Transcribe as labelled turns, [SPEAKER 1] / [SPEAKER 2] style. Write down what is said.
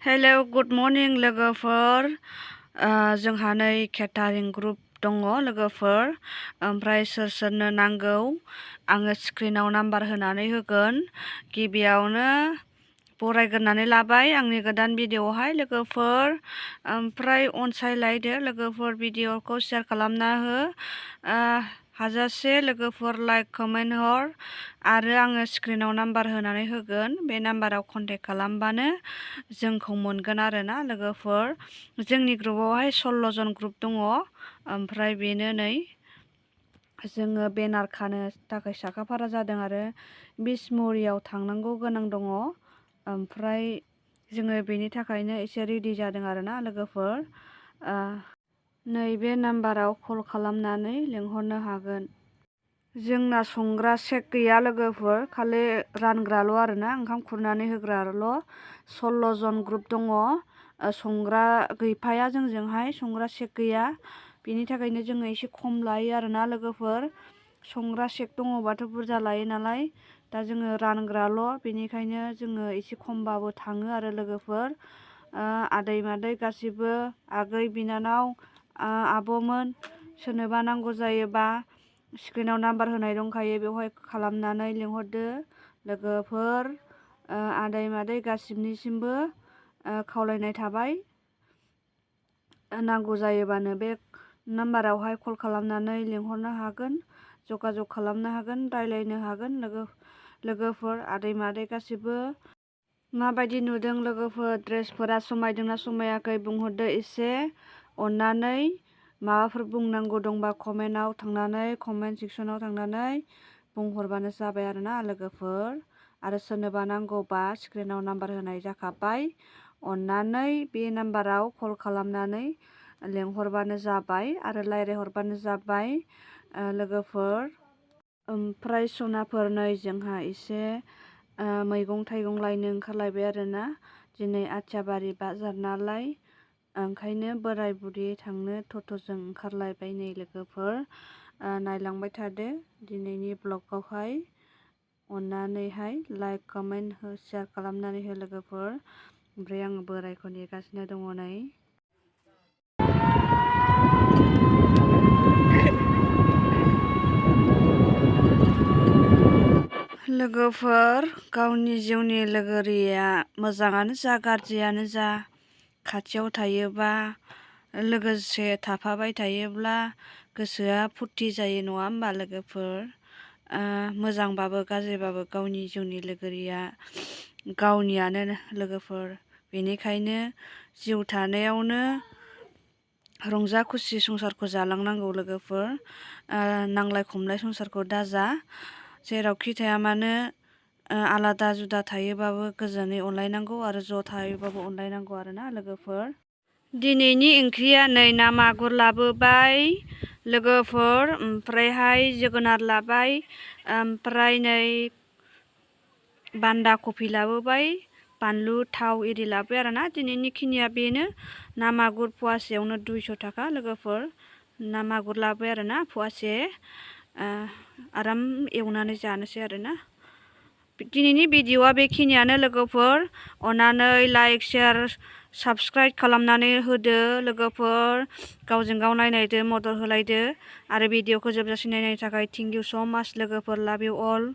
[SPEAKER 1] Hello good morning लोगोफोर जोंहा नै catering ग्रुप दङ लोगोफोर ओमफ्राय सोरनो नांगौ आङो स्क्रिनाव नाम्बार होनानै होगोन गिबियावनो बरायग्रोनानै लाबाय आंनि गोदान भिडिअआवहाय लोगोफोर ओमफ्राय अनसायलायदो लोगोफोर भिडिअखौ शेयार खालामना हो हाजासे लोगोफोर लाइक कमेन्ट हर आरो आङो स्क्रिनाव नाम्बार होनानै होगोन बे नाम्बाराव कन्टेक्ट खालामबानो जोंखौ मोनगोन आरोना लोगोफोर जोंनि ग्रुपआवहाय 16 जन ग्रुप दङ ओमफ्राय बेनो नै जोङो बेनार खानो थाखाय साखाफारा जादों आरो बिसमुरियाव थांनांगौ गोनां दङ ओमफ्राय जोङो बेनि थाखायनो एसे रेडि जादों आरोना लोगोफोर नैबे नाम्बाराव कल खालामनानै लिंहरनो हागोन। जोंना संग्रा सेक गैया लोगोफोर खालि रानग्राल' आरोना ओंखाम खुरनानै होग्राल' 16 जन ग्रुप दङ संग्रा गैफाया जोंजोंहाय संग्रा सेक गैया बेनि थाखायनो जोङो एसे खम लायो आरोना लोगोफोर संग्रा सेक दङबाथ' बुरजा लायो नालाय दा जोङो रानग्राल' बेनिखायनो जोङो एसे खमबाबो थाङो आरो लोगोफोर आदै मादै गासिबो आगै बिनानाव आब'मोन सोरनोबा नांगौ जायोबा स्क्रिनाव नाम्बार होनाय दंखायो बेवहाय खालामनानै लिंहरदो लोगोफोर आदै मादै गासिबनिसिमबो खावलायनाय थाबाय नांगौ जायोबानो बे नाम्बारावहाय कल खालामनानै लिंहरनो हागोन जगाजग खालामनो हागोन रायलायनो हागोन लोगोफोर आदै मादै गासिबो माबायदि नुदों लोगोफोर ड्रेसफोरा समायदोंना समायाखै बुंहरदो एसे अननानै माबाफोर बुंनांगौ दंबा कमेन्ट सेक्सनाव थांनानै बुंहरबानो जाबाय आरोना लोगोफोर आरो सोरनोबा नांगौबा स्क्रिनाव नाम्बार होनाय जाखाबाय अननानै बे नाम्बाराव कल खालामनानै लेंहरबानो जाबाय आरो रायज्लायहरबानो जाबाय लोगोफोर ओमफ्राय सनाफोर नै जोंहा एसे मैगं थाइगं लायनो ओंखारलायबाय आरोना दिनै आथियाबारि बाजार नालाय ओंखायनो बोराय बुरि थांनो टट'जों ओंखारलायबाय नै लोगोफोर नायलांबाय थादो दिनैनि ब्लगआवहाय अननानैहाय लाइक कमेन्ट शेयार खालामनानै हो लोगोफोर ओमफ्राय आङो बोरायखौ नेगासिनो दङ नै लोगोफोर गावनि जिउनि लोगोरिया मोजाङानो जा गाज्रियानो जा खाथियाव थायोबा लोगोसे थाफाबाय थायोब्ला गोसोआ फुरथि जायो नङा होमबा लोगोफोर मोजांबाबो गाज्रिबाबो गावनि जिउनि लोगोरिया गावनियानो लोगोफोर बेनिखायनो जिउ थानायावनो रंजा खुसि संसारखौ जालांनांगौ लोगोफोर नांलाय खमलाय संसारखौ दाजा जेरावखि थाया मानो आलादा जुदा थायोबाबो गोजोनै अनलायनांगौ आरो ज' थायोबाबो अनलायनांगौ आरोना लोगोफोर दिनैनि ओंख्रिया नै ना मागुर लाबोबाय लोगोफोर ओमफ्रायहाय जोगोनार लाबाय ओमफ्राय नै बान्दा कफि लाबोबाय बानलु थाव एरि लाबाय आरोना दिनैनि खिनिया बेनो ना मागुर फवासेयावनो 200 थाखा लोगोफोर ना मागुर लाबाय आरोना फवासे आराम एवनानै जानोसै आरोना दिनैनि भिडिअआ बेखिनियानो लोगोफोर अननानै लाइक शेयार साबस्क्राइब खालामनानै होदो लोगोफोर गावजों गाव नायनायदो मदद होलायदो आरो भिडिअखौ जोबजासिम नायनायनि थाखाय थेंक इउ स' माच लोगोफोर लाभ इउ अल।